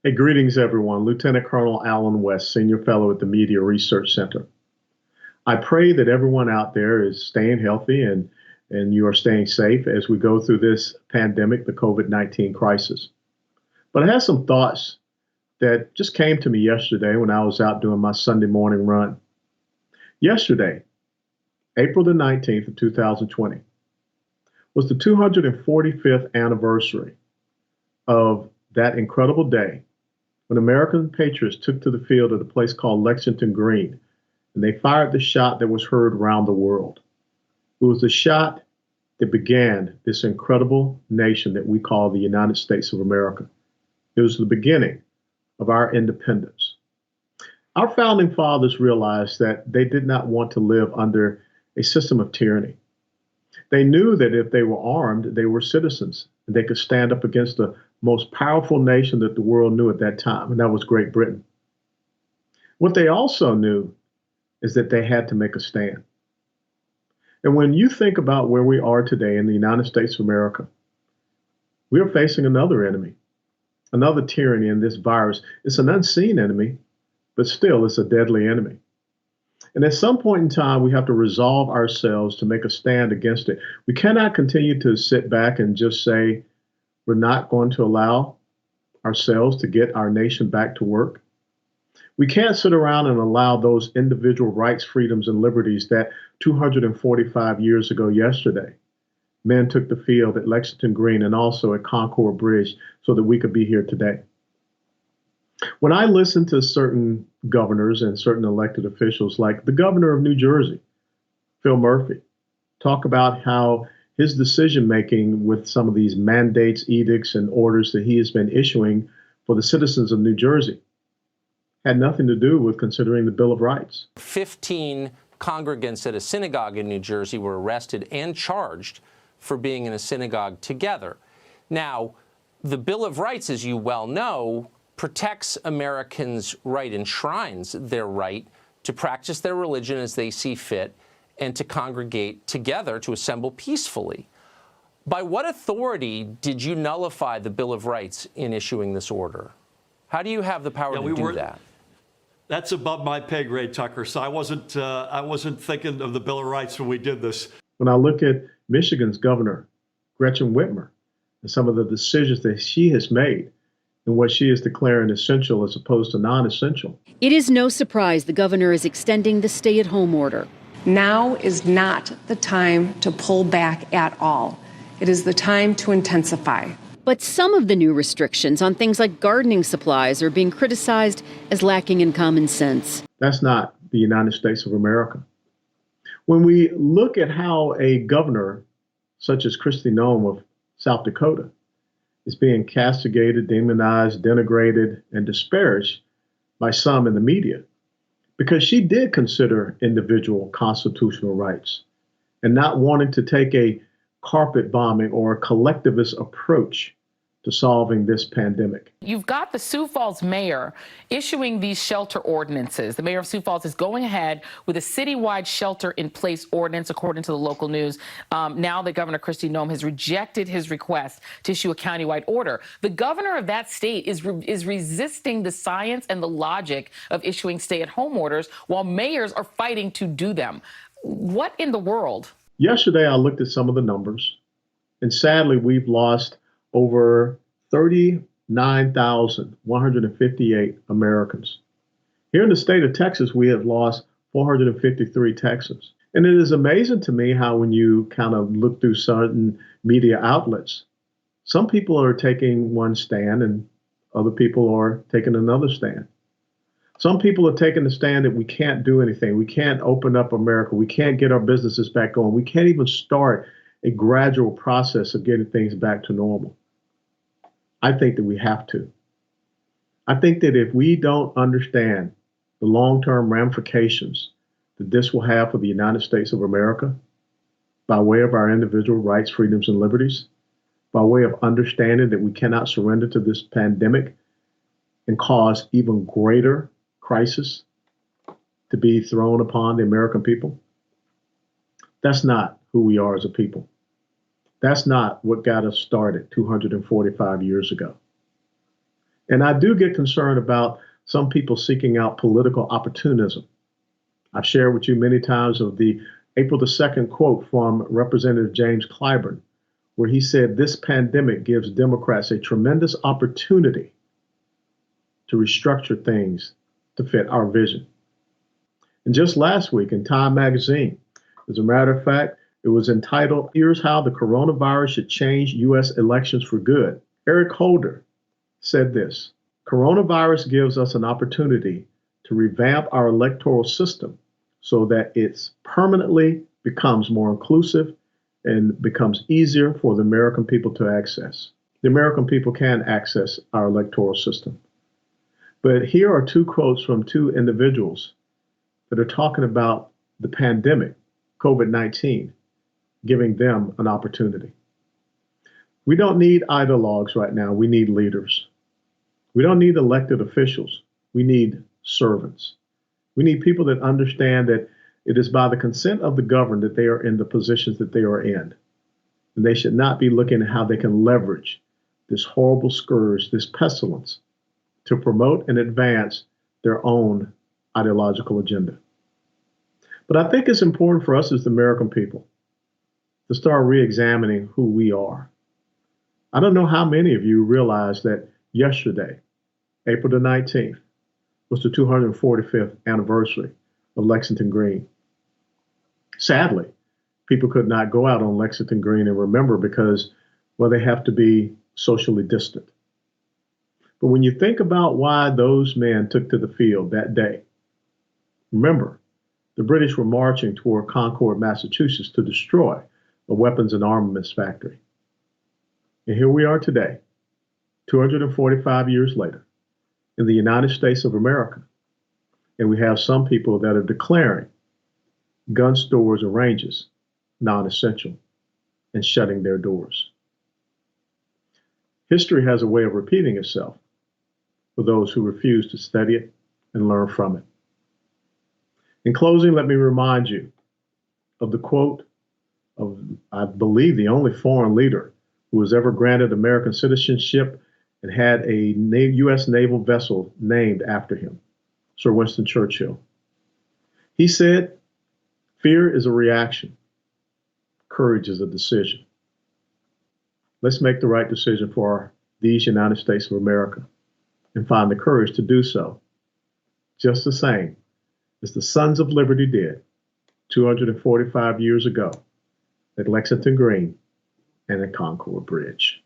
Hey, greetings, everyone. Lieutenant Colonel Alan West, Senior Fellow at the Media Research Center. I pray that everyone out there is staying healthy and you are staying safe as we go through this pandemic, the COVID-19 crisis. But I have some thoughts that just came to me yesterday when I was out doing my Sunday morning run. Yesterday, April the 19th of 2020, was the 245th anniversary of that incredible day when American patriots took to the field at a place called Lexington Green, and they fired the shot that was heard around the world. It was the shot that began this incredible nation that we call the United States of America. It was the beginning of our independence. Our founding fathers realized that they did not want to live under a system of tyranny. They knew that if they were armed, they were citizens, and they could stand up against the most powerful nation that the world knew at that time, and that was Great Britain. What they also knew is that they had to make a stand. And when you think about where we are today in the United States of America, we are facing another enemy, another tyranny in this virus. It's an unseen enemy, but still it's a deadly enemy. And at some point in time, we have to resolve ourselves to make a stand against it. We cannot continue to sit back and just say, we're not going to allow ourselves to get our nation back to work. We can't sit around and allow those individual rights, freedoms, and liberties that 245 years ago yesterday, men took the field at Lexington Green and also at Concord Bridge so that we could be here today. When I listen to certain governors and certain elected officials, like the governor of New Jersey, Phil Murphy, talk about how his decision-making with some of these mandates, edicts, and orders that he has been issuing for the citizens of New Jersey had nothing to do with considering the Bill of Rights. 15 congregants at a synagogue in New Jersey were arrested and charged for being in a synagogue together. Now, the Bill of Rights, as you well know, protects Americans' right, enshrines their right to practice their religion as they see fit and to congregate together, to assemble peacefully. By what authority did you nullify the Bill of Rights in issuing this order? How do you have the power to do that? That's above my pay grade, Tucker. So I wasn't thinking of the Bill of Rights when we did this. When I look at Michigan's governor, Gretchen Whitmer, and some of the decisions that she has made and what she is declaring essential as opposed to non-essential. It is no surprise the governor is extending the stay-at-home order. Now is not the time to pull back at all. It is the time to intensify. But some of the new restrictions on things like gardening supplies are being criticized as lacking in common sense. That's not the United States of America. When we look at how a governor such as Kristi Noem of South Dakota is being castigated, demonized, denigrated, and disparaged by some in the media, because she did consider individual constitutional rights and not wanting to take a carpet bombing or a collectivist approach to solving this pandemic. You've got the Sioux Falls mayor issuing these shelter ordinances. The mayor of Sioux Falls is going ahead with a citywide shelter-in-place ordinance, according to the local news. Now that Governor Kristi Noem has rejected his request to issue a countywide order. The governor of that state is resisting the science and the logic of issuing stay-at-home orders, while mayors are fighting to do them. What in the world? Yesterday, I looked at some of the numbers, and sadly, we've lost over 39,158 Americans. Here in the state of Texas, we have lost 453 Texans. And it is amazing to me how when you kind of look through certain media outlets, some people are taking one stand and other people are taking another stand. Some people are taking the stand that we can't do anything. We can't open up America. We can't get our businesses back going. We can't even start a gradual process of getting things back to normal. I think that we have to. I think that if we don't understand the long-term ramifications that this will have for the United States of America, by way of our individual rights, freedoms, and liberties, by way of understanding that we cannot surrender to this pandemic and cause even greater crisis to be thrown upon the American people, that's not who we are as a people. That's not what got us started 245 years ago. And I do get concerned about some people seeking out political opportunism. I've shared with you many times of the April the 2nd quote from Representative James Clyburn, where he said, "This pandemic gives Democrats a tremendous opportunity to restructure things to fit our vision." And just last week in Time magazine, as a matter of fact, it was entitled, "Here's How the Coronavirus Should Change U.S. Elections for Good." Eric Holder said this: "Coronavirus gives us an opportunity to revamp our electoral system so that it permanently becomes more inclusive and becomes easier for the American people to access." The American people can access our electoral system. But here are two quotes from two individuals that are talking about the pandemic, COVID-19, giving them an opportunity. We don't need ideologues right now. We need leaders. We don't need elected officials. We need servants. We need people that understand that it is by the consent of the governed that they are in the positions that they are in. And they should not be looking at how they can leverage this horrible scourge, this pestilence, to promote and advance their own ideological agenda. But I think it's important for us as the American people to start re-examining who we are. I don't know how many of you realize that yesterday, April the 19th, was the 245th anniversary of Lexington Green. Sadly, people could not go out on Lexington Green and remember because, well, they have to be socially distant. But when you think about why those men took to the field that day, remember, the British were marching toward Concord, Massachusetts to destroy a weapons and armaments factory. And here we are today, 245 years later, in the United States of America. And we have some people that are declaring gun stores and ranges non-essential and shutting their doors. History has a way of repeating itself for those who refuse to study it and learn from it. In closing, let me remind you of the quote of, I believe, the only foreign leader who was ever granted American citizenship and had a U.S. naval vessel named after him, Sir Winston Churchill. He said, "Fear is a reaction. Courage is a decision." Let's make the right decision for these United States of America and find the courage to do so, just the same as the Sons of Liberty did 245 years ago at Lexington Green and at Concord Bridge.